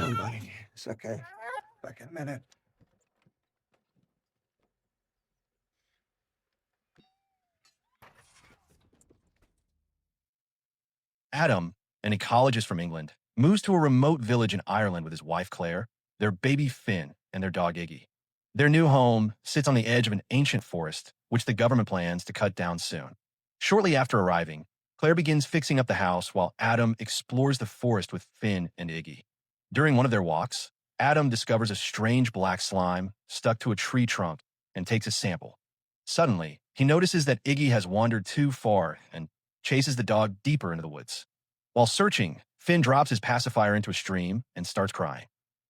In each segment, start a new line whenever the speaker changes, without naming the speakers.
down, buddy. It's okay. Back in a minute.
Adam, an ecologist from England, moves to a remote village in Ireland with his wife Claire, their baby Finn, and their dog Iggy. Their new home sits on the edge of an ancient forest, which the government plans to cut down soon. Shortly after arriving, Claire begins fixing up the house while Adam explores the forest with Finn and Iggy. During one of their walks, Adam discovers a strange black slime stuck to a tree trunk and takes a sample. Suddenly, he notices that Iggy has wandered too far and chases the dog deeper into the woods. While searching, Finn drops his pacifier into a stream and starts crying.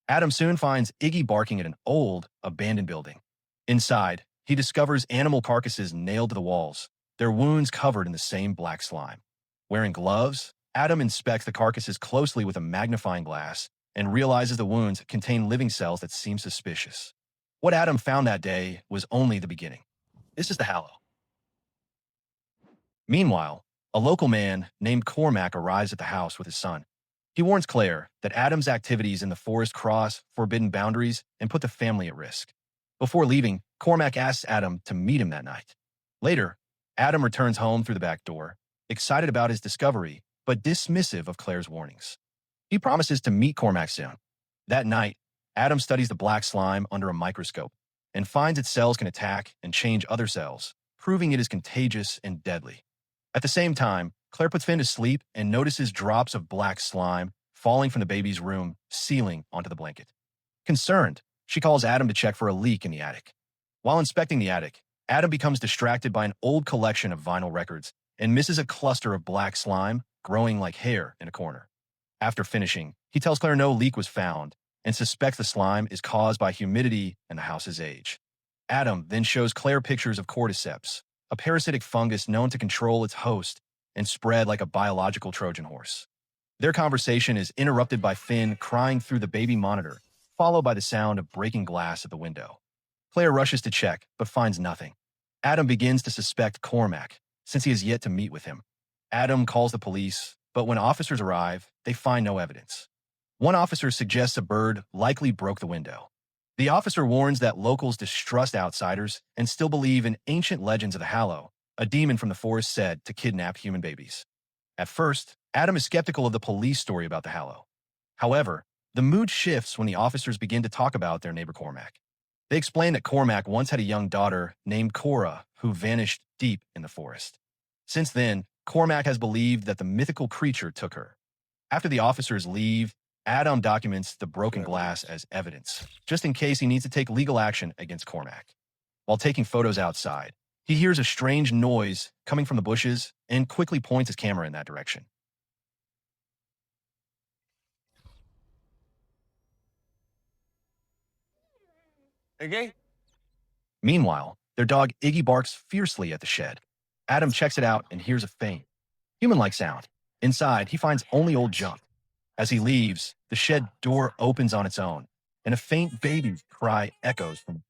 Adam soon finds Iggy barking at an old, abandoned building. Inside, he discovers animal carcasses nailed to the walls, their wounds covered in the same black slime. Wearing gloves, Adam inspects the carcasses closely with a magnifying glass and realizes the wounds contain living cells that seem suspicious. What Adam found that day was only the beginning. This is the Hallow. Meanwhile, a local man named Cormac arrives at the house with his son. He warns Claire that Adam's activities in the forest cross forbidden boundaries and put the family at risk. Before leaving, Cormac asks Adam to meet him that night. Later, Adam returns home through the back door, excited about his discovery, but dismissive of Claire's warnings. He promises to meet Cormac soon. That night, Adam studies the black slime under a microscope and finds its cells can attack and change other cells, proving it is contagious and deadly. At the same time, Claire puts Finn to sleep and notices drops of black slime falling from the baby's room ceiling onto the blanket. Concerned, she calls Adam to check for a leak in the attic. While inspecting the attic, Adam becomes distracted by an old collection of vinyl records and misses a cluster of black slime growing like hair in a corner. After finishing, he tells Claire no leak was found and suspects the slime is caused by humidity and the house's age. Adam then shows Claire pictures of cordyceps, a parasitic fungus known to control its host and spread like a biological Trojan horse. Their conversation is interrupted by Finn crying through the baby monitor, followed by the sound of breaking glass at the window. Claire rushes to check, but finds nothing. Adam begins to suspect Cormac, since he has yet to meet with him. Adam calls the police, but when officers arrive, they find no evidence. One officer suggests a bird likely broke the window. The officer warns that locals distrust outsiders and still believe in ancient legends of the Hallow, a demon from the forest said to kidnap human babies. At first, Adam is skeptical of the police story about the Hallow. However, the mood shifts when the officers begin to talk about their neighbor Cormac. They explain that Cormac once had a young daughter named Cora who vanished deep in the forest. Since then, Cormac has believed that the mythical creature took her. After the officers leave, Adam documents the broken glass as evidence, just in case he needs to take legal action against Cormac. While taking photos outside, he hears a strange noise coming from the bushes and quickly points his camera in that direction.
Okay?
Meanwhile, their dog Iggy barks fiercely at the shed. Adam checks it out and hears a faint, human-like sound. Inside, he finds only old junk. As he leaves, the shed door opens on its own, and a faint baby cry echoes from.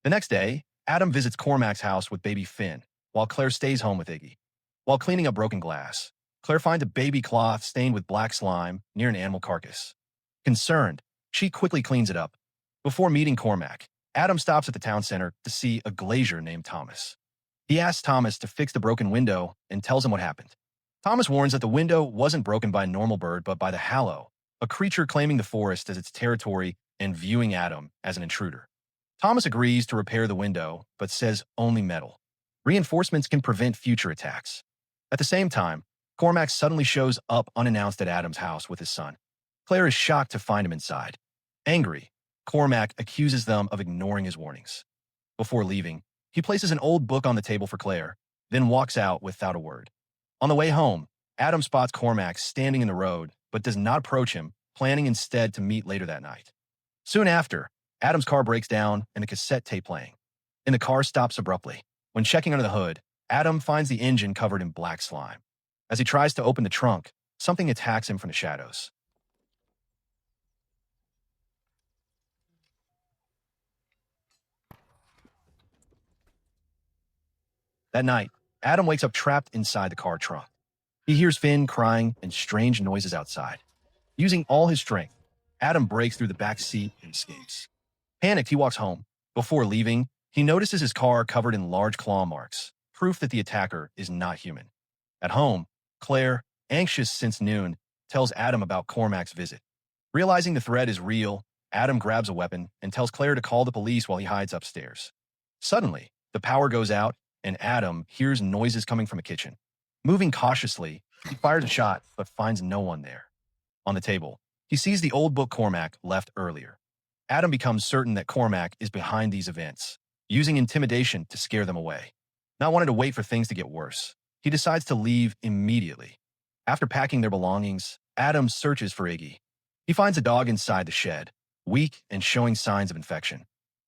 The next day, Adam visits Cormac's house with baby Finn, while Claire stays home with Iggy. While cleaning up broken glass, Claire finds a baby cloth stained with black slime near an animal carcass. Concerned, she quickly cleans it up. Before meeting Cormac, Adam stops at the town center to see a glazier named Thomas. He asks Thomas to fix the broken window and tells him what happened. Thomas warns that the window wasn't broken by a normal bird, but by the Hallow, a creature claiming the forest as its territory and viewing Adam as an intruder. Thomas agrees to repair the window, but says only metal. Reinforcements can prevent future attacks. At the same time, Cormac suddenly shows up unannounced at Adam's house with his son. Claire is shocked to find him inside. Angry, Cormac accuses them of ignoring his warnings. Before leaving, he places an old book on the table for Claire, then walks out without a word. On the way home, Adam spots Cormac standing in the road, but does not approach him, planning instead to meet later that night. Soon after, Adam's car breaks down and the cassette tape playing. And the car stops abruptly. When checking under the hood, Adam finds the engine covered in black slime. As he tries to open the trunk, something attacks him from the shadows. That night, Adam wakes up trapped inside the car trunk. He hears Finn crying and strange noises outside. Using all his strength, Adam breaks through the back seat and escapes. Panicked, he walks home. Before leaving, he notices his car covered in large claw marks, proof that the attacker is not human. At home, Claire, anxious since noon, tells Adam about Cormac's visit. Realizing the threat is real, Adam grabs a weapon and tells Claire to call the police while he hides upstairs. Suddenly, the power goes out and Adam hears noises coming from a kitchen. Moving cautiously, he fires a shot but finds no one there. On the table, he sees the old book Cormac left earlier. Adam becomes certain that Cormac is behind these events, using intimidation to scare them away. Not wanting to wait for things to get worse, he decides to leave immediately. After packing their belongings, Adam searches for Iggy. He finds a dog inside the shed, weak and showing signs of infection.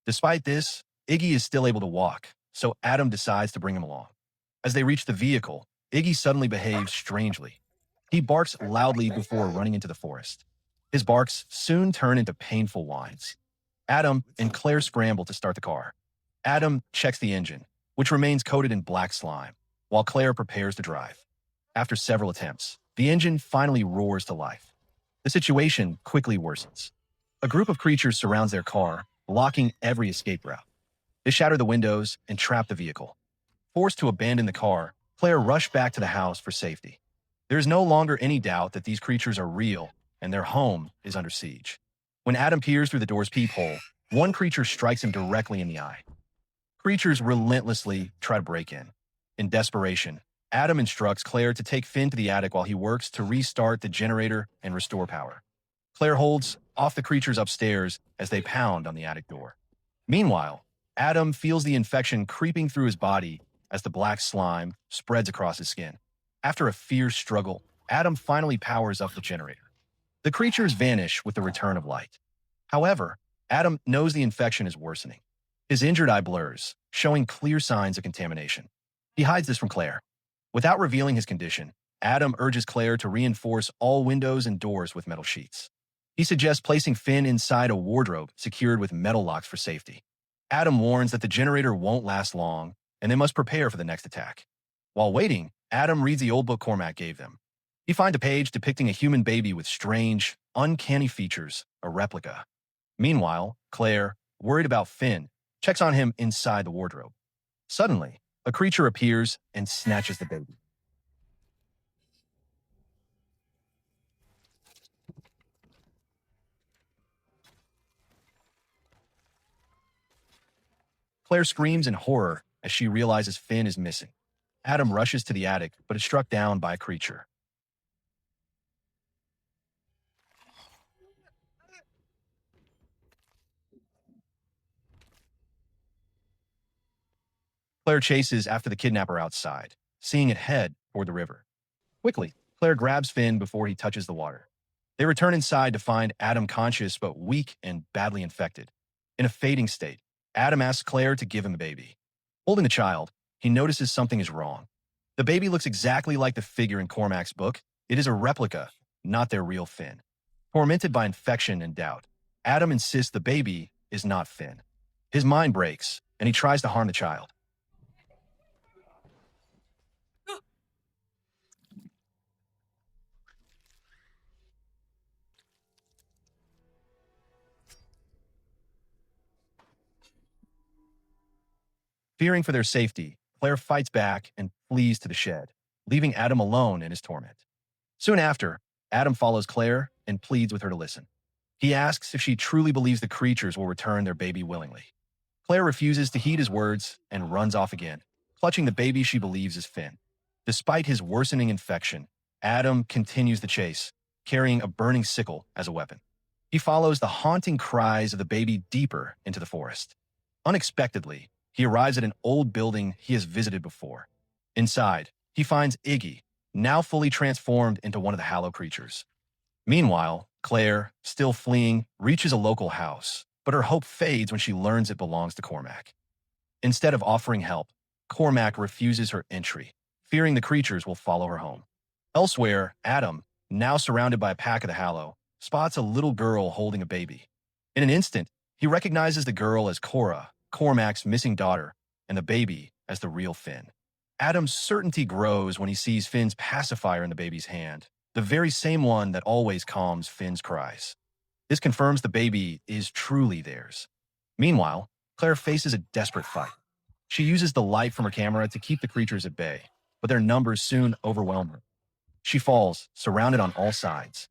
Despite this, Iggy is still able to walk, so Adam decides to bring him along. As they reach the vehicle, Iggy suddenly behaves strangely. He barks loudly before running into the forest. His barks soon turn into painful whines. Adam and Claire scramble to start the car. Adam checks the engine, which remains coated in black slime, while Claire prepares to drive. After several attempts, the engine finally roars to life. The situation quickly worsens. A group of creatures surrounds their car, blocking every escape route. They shatter the windows and trap the vehicle. Forced to abandon the car, Claire rushed back to the house for safety. There is no longer any doubt that these creatures are real and their home is under siege. When Adam peers through the door's peephole, one creature strikes him directly in the eye. Creatures relentlessly try to break in. In desperation, Adam instructs Claire to take Finn to the attic while he works to restart the generator and restore power. Claire holds off the creatures upstairs as they pound on the attic door. Meanwhile, Adam feels the infection creeping through his body as the black slime spreads across his skin. After a fierce struggle, Adam finally powers up the generator. The creatures vanish with the return of light. However, Adam knows the infection is worsening. His injured eye blurs, showing clear signs of contamination. He hides this from Claire. Without revealing his condition, Adam urges Claire to reinforce all windows and doors with metal sheets. He suggests placing Finn inside a wardrobe secured with metal locks for safety. Adam warns that the generator won't last long, and they must prepare for the next attack. While waiting, Adam reads the old book Cormac gave them. He finds a page depicting a human baby with strange, uncanny features, a replica. Meanwhile, Claire, worried about Finn, checks on him inside the wardrobe. Suddenly, a creature appears and snatches the baby. Claire screams in horror as she realizes Finn is missing. Adam rushes to the attic, but is struck down by a creature. Claire chases after the kidnapper outside, seeing it head toward the river. Quickly, Claire grabs Finn before he touches the water. They return inside to find Adam conscious but weak and badly infected. In a fading state, Adam asks Claire to give him the baby. Holding the child, he notices something is wrong. The baby looks exactly like the figure in Cormac's book. It is a replica, not their real Finn. Tormented by infection and doubt, Adam insists the baby is not Finn. His mind breaks, and he tries to harm the child. Fearing for their safety, Claire fights back and flees to the shed, leaving Adam alone in his torment. Soon after, Adam follows Claire and pleads with her to listen. He asks if she truly believes the creatures will return their baby willingly. Claire refuses to heed his words and runs off again, clutching the baby she believes is Finn. Despite his worsening infection, Adam continues the chase, carrying a burning sickle as a weapon. He follows the haunting cries of the baby deeper into the forest. Unexpectedly, he arrives at an old building he has visited before. Inside, he finds Iggy, now fully transformed into one of the Hallow creatures. Meanwhile, Claire, still fleeing, reaches a local house, but her hope fades when she learns it belongs to Cormac. Instead of offering help, Cormac refuses her entry, fearing the creatures will follow her home. Elsewhere, Adam, now surrounded by a pack of the Hallow, spots a little girl holding a baby. In an instant, he recognizes the girl as Cora, Cormac's missing daughter, and the baby as the real Finn. Adam's certainty grows when he sees Finn's pacifier in the baby's hand, the very same one that always calms Finn's cries. This confirms the baby is truly theirs. Meanwhile, Claire faces a desperate fight. She uses the light from her camera to keep the creatures at bay, but their numbers soon overwhelm her. She falls, surrounded on all sides.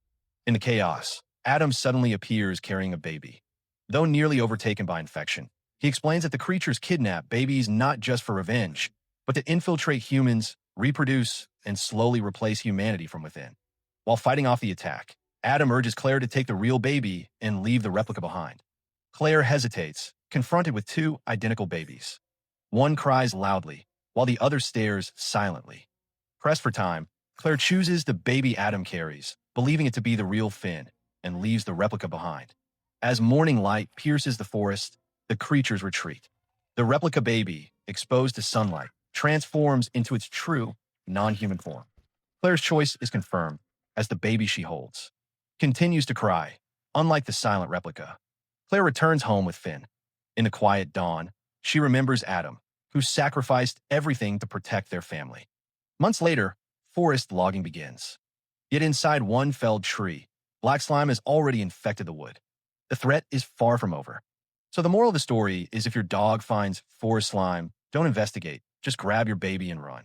In the chaos, Adam suddenly appears carrying a baby. Though nearly overtaken by infection, he explains that the creatures kidnap babies not just for revenge, but to infiltrate humans, reproduce, and slowly replace humanity from within. While fighting off the attack, Adam urges Claire to take the real baby and leave the replica behind. Claire hesitates, confronted with two identical babies. One cries loudly, while the other stares silently. Pressed for time, Claire chooses the baby Adam carries, believing it to be the real Finn, and leaves the replica behind. As morning light pierces the forest, the creatures retreat. The replica baby, exposed to sunlight, transforms into its true, non-human form. Claire's choice is confirmed, as the baby she holds continues to cry, unlike the silent replica. Claire returns home with Finn. In the quiet dawn, she remembers Adam, who sacrificed everything to protect their family. Months later, forest logging begins. Yet inside one felled tree, black slime has already infected the wood. The threat is far from over. So the moral of the story is if your dog finds forest slime, don't investigate. Just grab your baby and run.